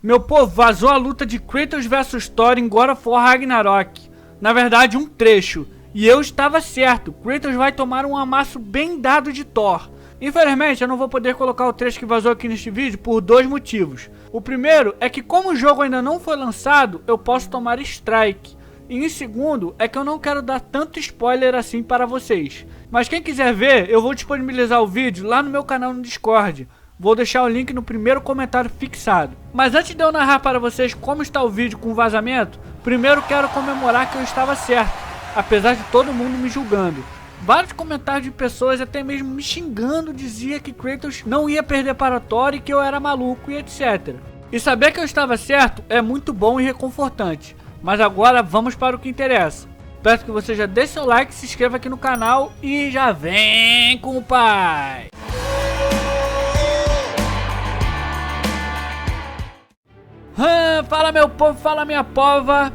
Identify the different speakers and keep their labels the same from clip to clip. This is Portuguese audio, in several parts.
Speaker 1: Meu povo, vazou a luta de Kratos vs Thor em God of War Ragnarok. Na verdade, um trecho. E eu estava certo, Kratos vai tomar um amasso bem dado de Thor. Infelizmente, eu não vou poder colocar o trecho que vazou aqui neste vídeo por dois motivos. O primeiro é que como o jogo ainda não foi lançado, eu posso tomar strike. E em segundo, é que eu não quero dar tanto spoiler assim para vocês. Mas quem quiser ver, eu vou disponibilizar o vídeo lá no meu canal no Discord. Vou deixar o link no primeiro comentário fixado. Mas antes de eu narrar para vocês como está o vídeo com o vazamento, primeiro quero comemorar que eu estava certo, apesar de todo mundo me julgando. Vários comentários de pessoas até mesmo me xingando dizia que Kratos não ia perder para Thor e que eu era maluco e etc. E saber que eu estava certo é muito bom e reconfortante. Mas agora vamos para o que interessa. Peço que você já deixe seu like, se inscreva aqui no canal e já vem com o pai! Fala meu povo, fala minha pova.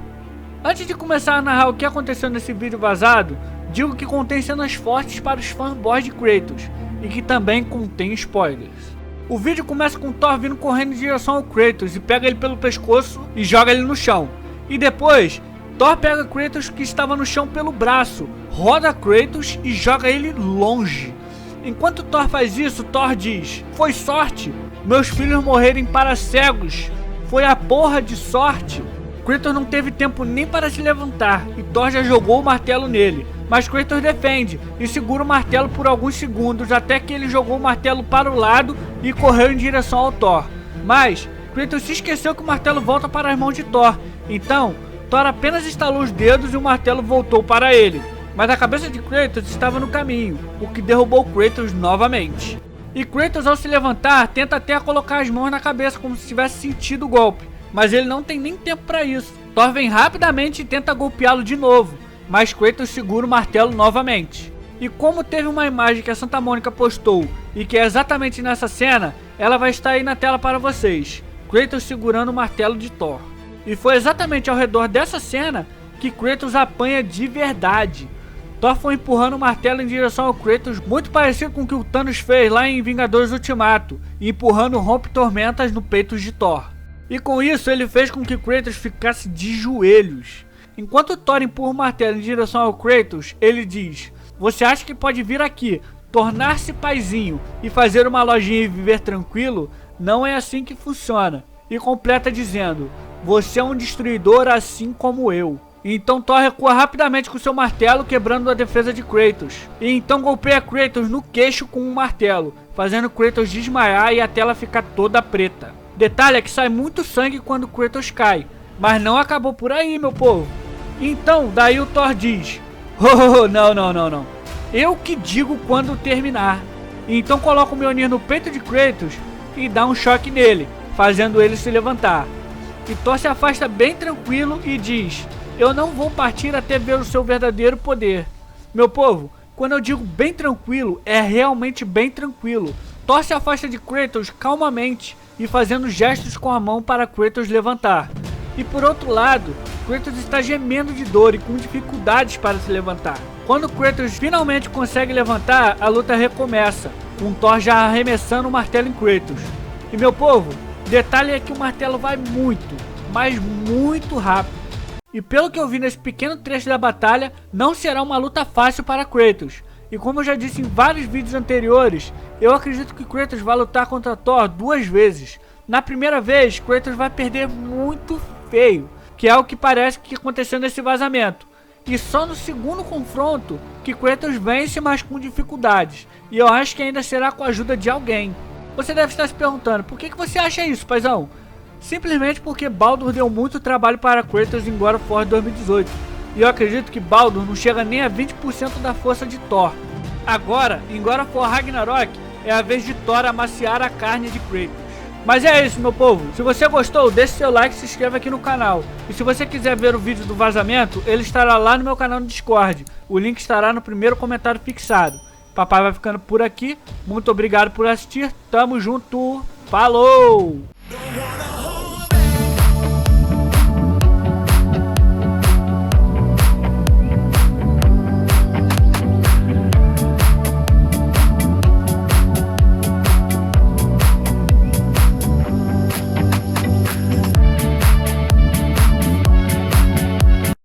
Speaker 1: Antes de começar a narrar o que aconteceu nesse vídeo vazado, digo que contém cenas fortes para os fanboys de Kratos e que também contém spoilers. O vídeo começa com Thor vindo correndo em direção ao Kratos e pega ele pelo pescoço e joga ele no chão. E depois, Thor pega Kratos que estava no chão pelo braço, roda Kratos e joga ele longe. Enquanto Thor faz isso, Thor diz: "Foi sorte, meus filhos morrerem para cegos. Foi a porra de sorte." Kratos não teve tempo nem para se levantar e Thor já jogou o martelo nele. Mas Kratos defende e segura o martelo por alguns segundos até que ele jogou o martelo para o lado e correu em direção ao Thor. Mas Kratos se esqueceu que o martelo volta para as mãos de Thor. Então Thor apenas estalou os dedos e o martelo voltou para ele. Mas a cabeça de Kratos estava no caminho, o que derrubou Kratos novamente. E Kratos, ao se levantar, tenta até colocar as mãos na cabeça como se tivesse sentido o golpe. Mas ele não tem nem tempo para isso. Thor vem rapidamente e tenta golpeá-lo de novo. Mas Kratos segura o martelo novamente. E como teve uma imagem que a Santa Mônica postou e que é exatamente nessa cena, ela vai estar aí na tela para vocês. Kratos segurando o martelo de Thor. E foi exatamente ao redor dessa cena que Kratos apanha de verdade. Thor foi empurrando o martelo em direção ao Kratos, muito parecido com o que o Thanos fez lá em Vingadores Ultimato, e empurrando o rompe-tormentas no peito de Thor. E com isso ele fez com que Kratos ficasse de joelhos. Enquanto Thor empurra o martelo em direção ao Kratos, ele diz: "Você acha que pode vir aqui, tornar-se paizinho e fazer uma lojinha e viver tranquilo? Não é assim que funciona." E completa dizendo: "Você é um destruidor assim como eu." Então Thor recua rapidamente com seu martelo, quebrando a defesa de Kratos. E então golpeia Kratos no queixo com um martelo, fazendo Kratos desmaiar e a tela ficar toda preta. Detalhe é que sai muito sangue quando Kratos cai, mas não acabou por aí, meu povo. Então daí o Thor diz: "Oh, não. Eu que digo quando terminar." E então coloca o Mjolnir no peito de Kratos e dá um choque nele, fazendo ele se levantar. E Thor se afasta bem tranquilo e diz: "Eu não vou partir até ver o seu verdadeiro poder." Meu povo, quando eu digo bem tranquilo, é realmente bem tranquilo. Thor se afasta de Kratos calmamente e fazendo gestos com a mão para Kratos levantar. E por outro lado, Kratos está gemendo de dor e com dificuldades para se levantar. Quando Kratos finalmente consegue levantar, a luta recomeça, com Thor já arremessando o martelo em Kratos. E meu povo, detalhe é que o martelo vai muito, mas muito rápido. E pelo que eu vi nesse pequeno trecho da batalha, não será uma luta fácil para Kratos. E como eu já disse em vários vídeos anteriores, eu acredito que Kratos vai lutar contra Thor duas vezes. Na primeira vez, Kratos vai perder muito feio, que é o que parece que aconteceu nesse vazamento. E só no segundo confronto que Kratos vence, mas com dificuldades. E eu acho que ainda será com a ajuda de alguém. Você deve estar se perguntando, por que você acha isso, paizão? Simplesmente porque Baldur deu muito trabalho para Kratos em God of War 2018. E eu acredito que Baldur não chega nem a 20% da força de Thor. Agora, em God of War Ragnarok, é a vez de Thor amaciar a carne de Kratos. Mas é isso, meu povo. Se você gostou, deixe seu like e se inscreva aqui no canal. E se você quiser ver o vídeo do vazamento, ele estará lá no meu canal no Discord. O link estará no primeiro comentário fixado. Papai vai ficando por aqui. Muito obrigado por assistir. Tamo junto. Falou!